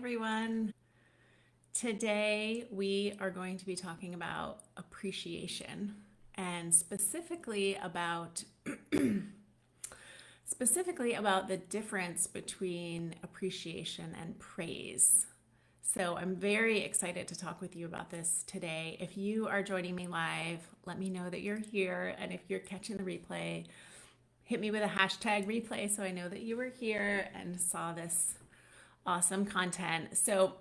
Everyone. Today we are going to be talking about appreciation and specifically about the difference between appreciation and praise. So I'm very excited to talk with you about this today. If you are joining me live, let me know that you're here, and if you're catching the replay, hit me with a hashtag replay so I know that you were here and saw this awesome content. So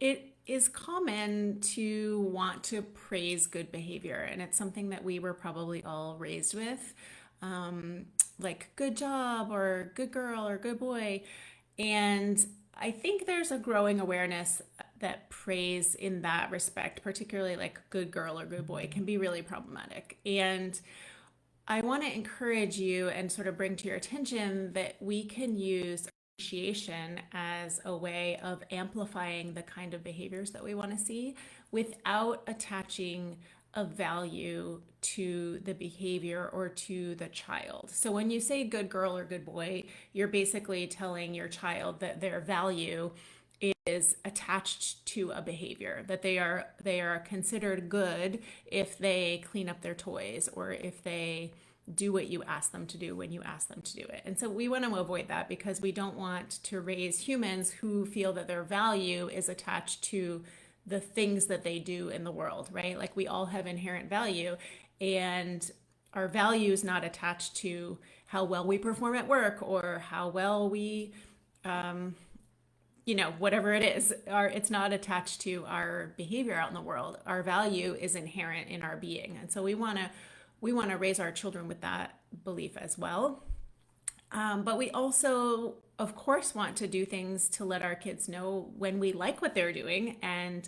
it is common to want to praise good behavior, and it's something that we were probably all raised with, like good job or good girl or good boy. And I think there's a growing awareness that praise in that respect, particularly like good girl or good boy, can be really problematic. And I want to encourage you and sort of bring to your attention that we can use appreciation as a way of amplifying the kind of behaviors that we want to see without attaching a value to the behavior or to the child. So when you say good girl or good boy, you're basically telling your child that their value is attached to a behavior, that they are considered good if they clean up their toys or if they do what you ask them to do when you ask them to do it. And so we want to avoid that because we don't want to raise humans who feel that their value is attached to the things that they do in the world, right? Like we all have inherent value, and our value is not attached to how well we perform at work or how well we whatever it is, it's not attached to our behavior out in the world. Our value is inherent in our being. And so we want to raise our children with that belief as well. But we also, of course, want to do things to let our kids know when we like what they're doing. And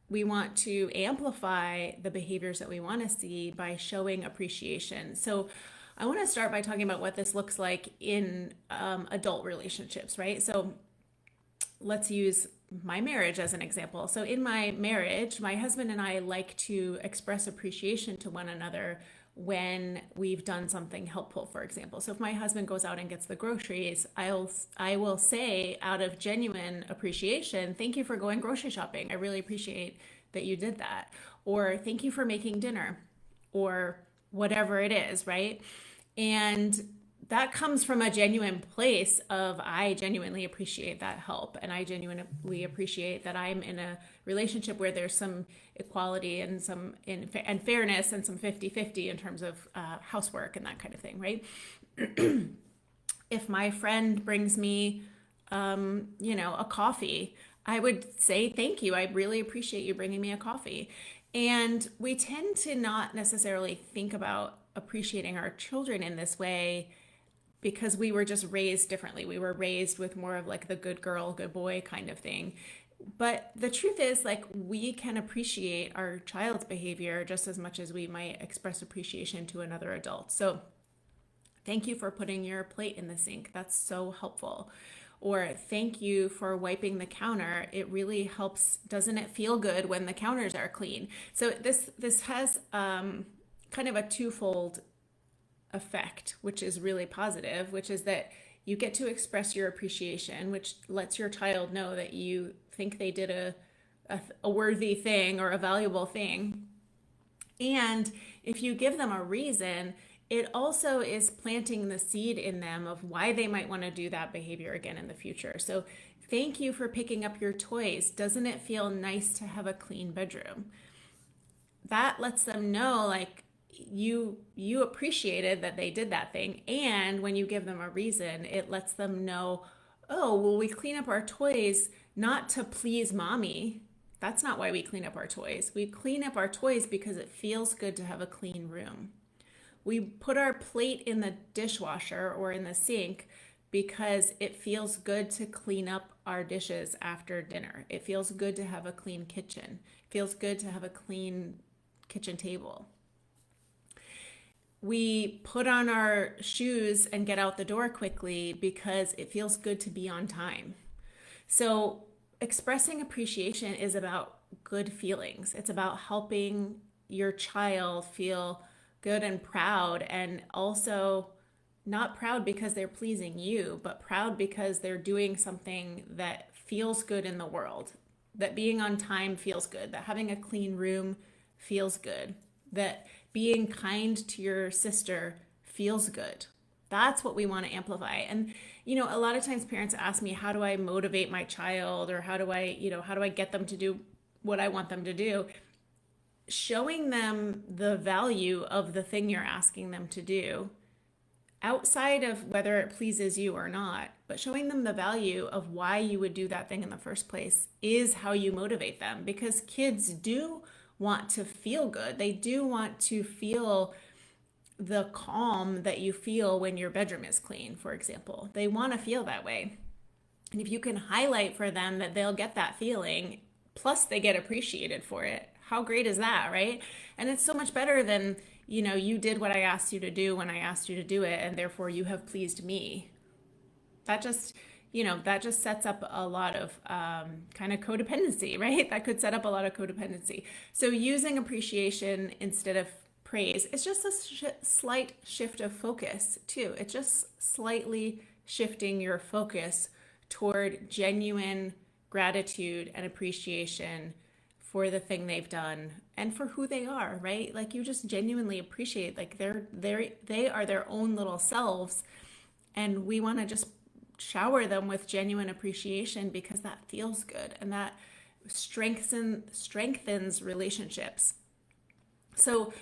we want to amplify the behaviors that we want to see by showing appreciation. So I want to start by talking about what this looks like in adult relationships, right? So let's use my marriage as an example. So in my marriage, my husband and I like to express appreciation to one another when we've done something helpful, for example. So if my husband goes out and gets the groceries, I will say out of genuine appreciation, thank you for going grocery shopping. I really appreciate that you did that. Or thank you for making dinner, or whatever it is, right? And that comes from a genuine place of I genuinely appreciate that help, and I genuinely appreciate that I'm in a relationship where there's some equality and and fairness and some 50-50 in terms of housework and that kind of thing, right? If my friend brings me a coffee, I would say thank you. I really appreciate you bringing me a coffee. And we tend to not necessarily think about appreciating our children in this way because we were just raised differently. We were raised with more of like the good girl, good boy kind of thing. But the truth is, like, we can appreciate our child's behavior just as much as we might express appreciation to another adult. So, thank you for putting your plate in the sink. That's so helpful. Or thank you for wiping the counter. It really helps. Doesn't it feel good when the counters are clean? So this has kind of a twofold effect, which is really positive, which is that you get to express your appreciation, which lets your child know that you think they did a worthy thing or a valuable thing. And if you give them a reason, it also is planting the seed in them of why they might want to do that behavior again in the future. So, thank you for picking up your toys. Doesn't it feel nice to have a clean bedroom? That lets them know, like, you appreciated that they did that thing. And when you give them a reason, it lets them know, oh, well, we clean up our toys not to please mommy. That's not why we clean up our toys. We clean up our toys because it feels good to have a clean room. We put our plate in the dishwasher or in the sink because it feels good to clean up our dishes after dinner. It feels good to have a clean kitchen. It feels good to have a clean kitchen table. We put on our shoes and get out the door quickly because it feels good to be on time. So, expressing appreciation is about good feelings. It's about helping your child feel good and proud, and also Not proud because they're pleasing you, but proud because they're doing something that feels good in the world. That being on time feels good, that having a clean room feels good, that being kind to your sister feels good. That's what we want to amplify. And, a lot of times parents ask me, how do I motivate my child, or how do I get them to do what I want them to do? Showing them the value of the thing you're asking them to do, outside of whether it pleases you or not, but showing them the value of why you would do that thing in the first place is how you motivate them, because kids do want to feel good. They do want to feel the calm that you feel when your bedroom is clean, for example. They want to feel that way. And if you can highlight for them that they'll get that feeling, plus they get appreciated for it, how great is that, right? And it's so much better than, you did what I asked you to do when I asked you to do it, and therefore you have pleased me. That just, that just sets up a lot of kind of codependency, right? That could set up a lot of codependency. So using appreciation instead of praise, it's just a slight shift of focus too. It's just slightly shifting your focus toward genuine gratitude and appreciation for the thing they've done and for who they are, right? Like, you just genuinely appreciate, like, they are their own little selves, and we want to just shower them with genuine appreciation because that feels good and that strengthens relationships. So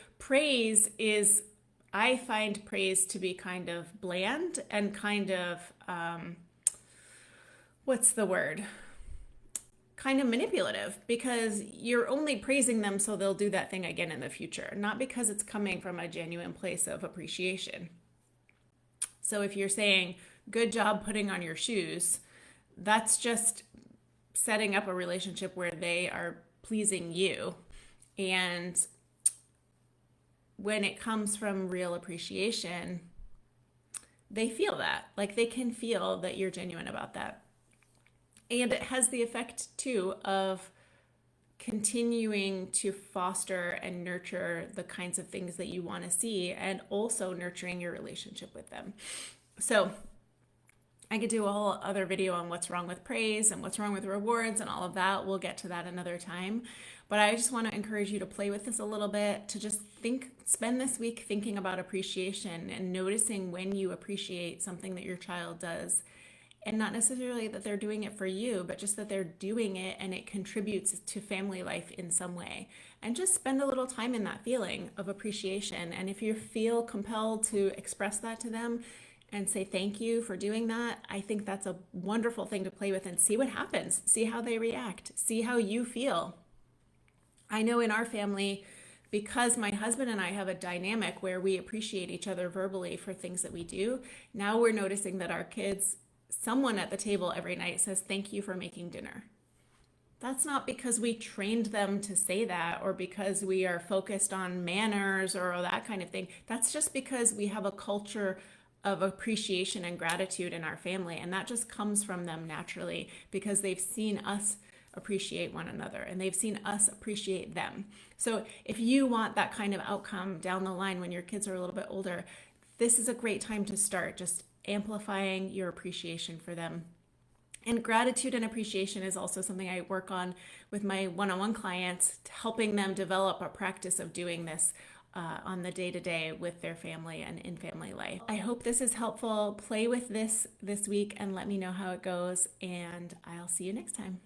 I find praise to be kind of bland and kind of, what's the word? Kind of manipulative, because you're only praising them so they'll do that thing again in the future, not because it's coming from a genuine place of appreciation. So if you're saying, good job putting on your shoes, that's just setting up a relationship where they are pleasing you. And when it comes from real appreciation, they feel that. Like, they can feel that you're genuine about that. And it has the effect, too, of continuing to foster and nurture the kinds of things that you want to see, and also nurturing your relationship with them. So I could do a whole other video on what's wrong with praise and what's wrong with rewards and all of that. We'll get to that another time. But I just want to encourage you to play with this a little bit, to just spend this week thinking about appreciation and noticing when you appreciate something that your child does. And not necessarily that they're doing it for you, but just that they're doing it and it contributes to family life in some way. And just spend a little time in that feeling of appreciation. And if you feel compelled to express that to them and say thank you for doing that, I think that's a wonderful thing to play with and see what happens. See how they react. See how you feel. I know in our family, because my husband and I have a dynamic where we appreciate each other verbally for things that we do, now we're noticing that our kids, someone at the table every night says, thank you for making dinner. That's not because we trained them to say that, or because we are focused on manners or that kind of thing. That's just because we have a culture of appreciation and gratitude in our family. And that just comes from them naturally because they've seen us appreciate one another and they've seen us appreciate them. So if you want that kind of outcome down the line when your kids are a little bit older, this is a great time to start just amplifying your appreciation for them. And gratitude and appreciation is also something I work on with my one-on-one clients, helping them develop a practice of doing this on the day-to-day with their family and in family life. I hope this is helpful. Play with this week and let me know how it goes, and I'll see you next time.